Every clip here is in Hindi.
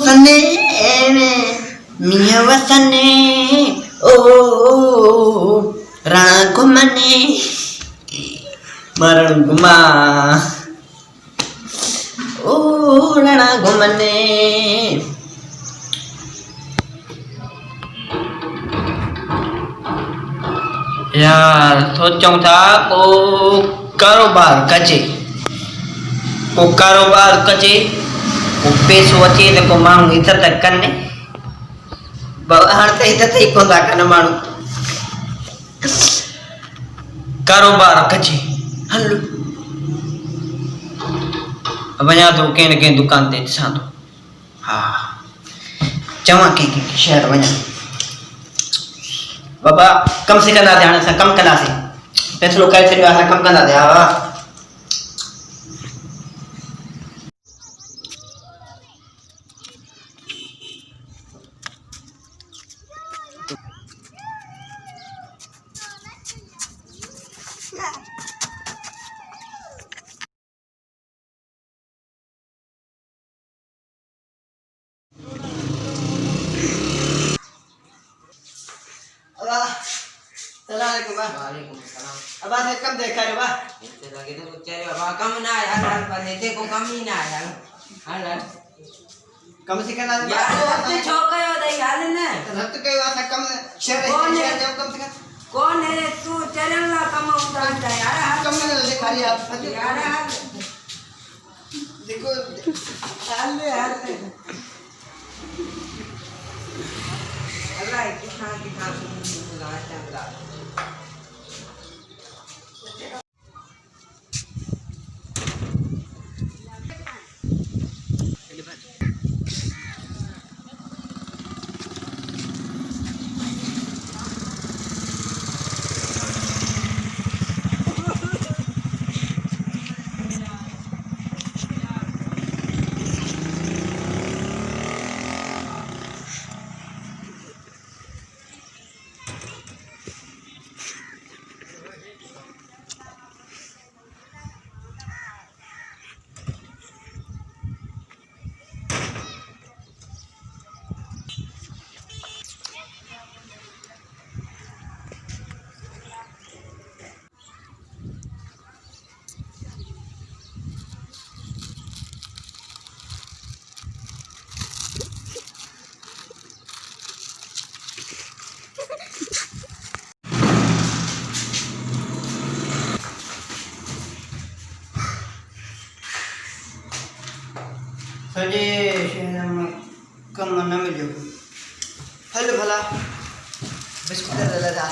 वसने मिया वसने ओ रण घुमने मरण घुमा ओ रण घुमने। यार सोचूं था को कारोबार कजे को पैसो अचे तो को माण्हू इज़त कनि हाणे त इज़त ई कोन था कनि माण्हू। कारोबार कजे हल वञा थो कंहिं न कंहिं दुकान ते ॾिसां थो। हा चवां कंहिंखे शहर वञा बाबा कम से कंदासीं हाणे असां कमु कंदासीं फ़ैसिलो करे छॾियो आहे असां कमु कंदासीं। हा अब आज कम देखा रे बा इतने लगे तो कुछ चले बाबा कम ना यार हाल पर देते को कम ही ना यार हाल कम से करना यार अपने छोकरे हो दे यार ने रक्त के वाला कम शहर जाओ कम से कौन है तू चलन ला कम उतारता यार हाल कम में ले खाली आप यार हाल देखो हाल अल्लाह कितना सुन लगा सजे शहर में कम न मिलो हल भला बिस्कुट लगा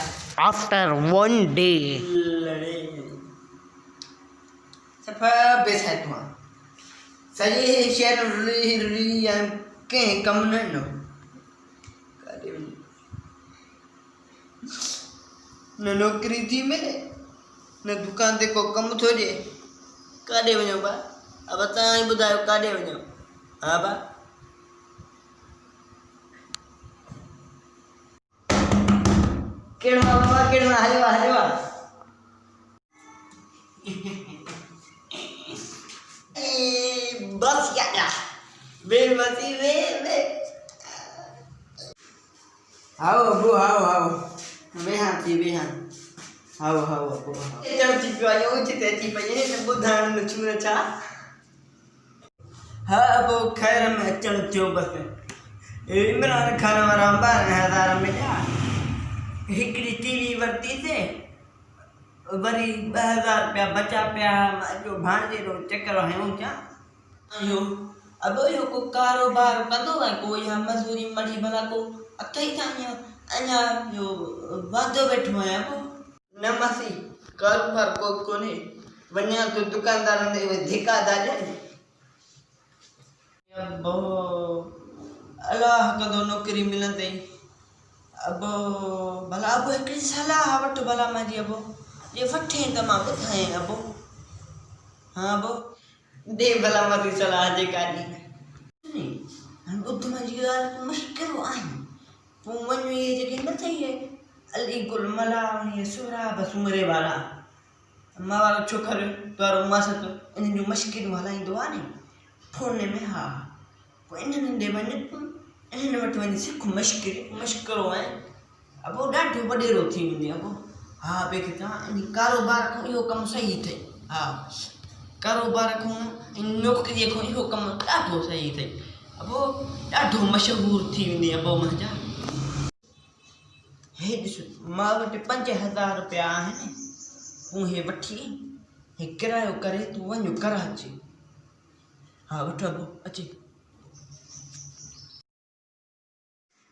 After one day, लड़े सफा बेसा तुम सजे शहर री के कम न नो न नौकरी थी मिले न दुकान ते को कम थो जे काॾे वञो बा अब तव्हां ई ॿुधायो काॾे वञो। हाँ बा केड़वा बाबा केड़वा हले बस या वे मती वे आओ अबू आओ वे हां आओ अबू चढ़ती पियो उचिते थी पई न ॿुधाइण में छू न छा। हाँ अब खैर में अचण थियो बस इमरान खान वारा 12,000 मिलिया हिकिड़ी टीवी वरिती से वरी 2,000 रुपया बचा पिया जो भाणजे जो चक्कर हयूं छा यो अब यो को कारोबार कंदो है को या मजदूरी मड़ी भला को अथई था अञा जो वादो बैठो है अब न मासी कारोबार को कोने वञा तो दुकानदारन दे धिका दाजे अब अल्लाह कदो नौकरी मिलंदई अब भला अब हिकिड़ी सलाह वठ भला मुंहिंजी अब ये वठे त मां ॿुधाए अब हाँ अब दे भला मुंहिंजी सलाह जेका ॾी हाणे ॿुध मुंहिंजी ॻाल्हि मुश्किल आहिनि पोइ वञो इहे जेके न थई है अली गुल मला ये सुराब सुमरे वारा मां वारो छोकरो वारो मासत इन जो मुश्किल हलाईंदो आहे नी फोन में। हाँ पोइ इन्हनि ॾे वञ इन्हनि वटि वञी सिख मश्किरो ऐं अबो ॾाढो वॾेरो थी वेंदी अबो। हा ॿिए खे चवां इन कारोबार खां इहो कमु सही अथई। हा कारोबार खां नौकिरीअ खां इहो कमु ॾाढो सही अथई अबो ॾाढो मशहूरु थी वेंदी अबो मुंहिंजा। हे ॾिस मां वटि 5000 रुपया आहिनि तूं हे वठी हे किरायो करे तूं वञ कराची। हा वठ अबो अचे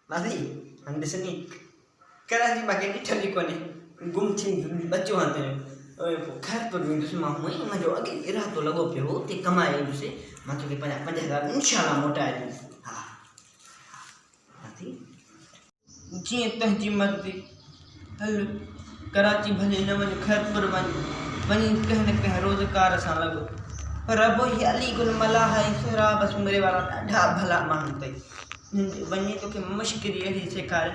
मासी हाणे ॾिसंदी कराची मूंखे ॾिठल ई कोन्हे गुम थी बचो आहे तुंहिंजो घर पर वेंदुसि मां हूअं ई मुंहिंजो अॻे इरादो लॻो पियो हुते कमाए ईंदुसि मां तोखे 5000 इंशाल्लाह मोटाए ॾींदुसि। हा मासी जीअं तुंहिंजी मर्ज़ी हल कराची भले न वञ खैरपुर वञ वञी कंहिं न कंहिं रोज़गार सां लॻो पर अबो हीअ अलीगुल मलाह ऐं सोहराब सुमरे वारा ॾाढा भला माण्हू अथई वञी तोखे मुश्किल अहिड़ी सेखारे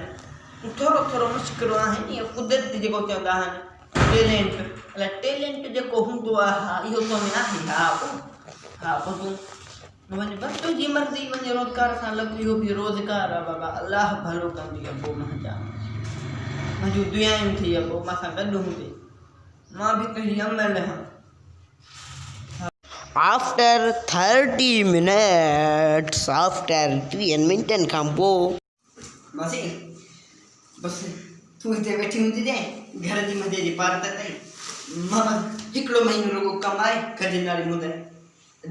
थोरो थोरो मुश्किल आहिनि इहो कुदरत जेको चवंदा आहिनि टेलेंट अलाए टेलेंट जेको हूंदो आहे हा इहो तो में आहे। हा पोइ तूं वञ बसि तुंहिंजी मर्ज़ी वञ रोज़गार सां लॻ इहो बि रोज़गार आहे बाबा अलाह भलो कंदी अबो मुंहिंजा मुंहिंजूं दुआयूं थी अबो मां सां गॾु हूंदी मां बि तुंहिंजी अमल आहियां। After 30 minutes, after 20 मिनटनि खां पोइ मासी बसि तूं हिते वेठी हूंदी जाए घर जी मज़े जी पारत अथई मां हिकिड़ो महीनो रुगो कमाए खजंदाड़ी मुंदि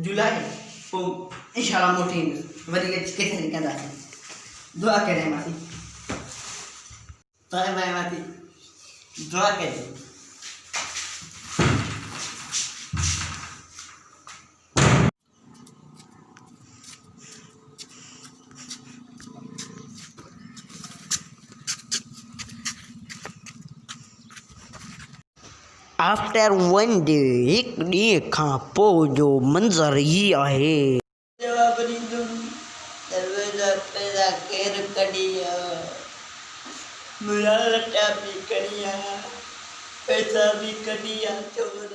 जुलाई पोइ इंशाल्लाह मोटी ईंदुसि वरी किथे कंदासीं। दुआ करे मासी बाय बाय मासी दुआ कजे। आफ्टर 1 डे हिकु ॾींहं खां पोइ जो मंज़र ही आहे। जवाब ॾींदुमि दरवाज़ा पैदा केरु कढी आहे मुरा लटा बि कढी आहे पैसा बि कढी आहे चोर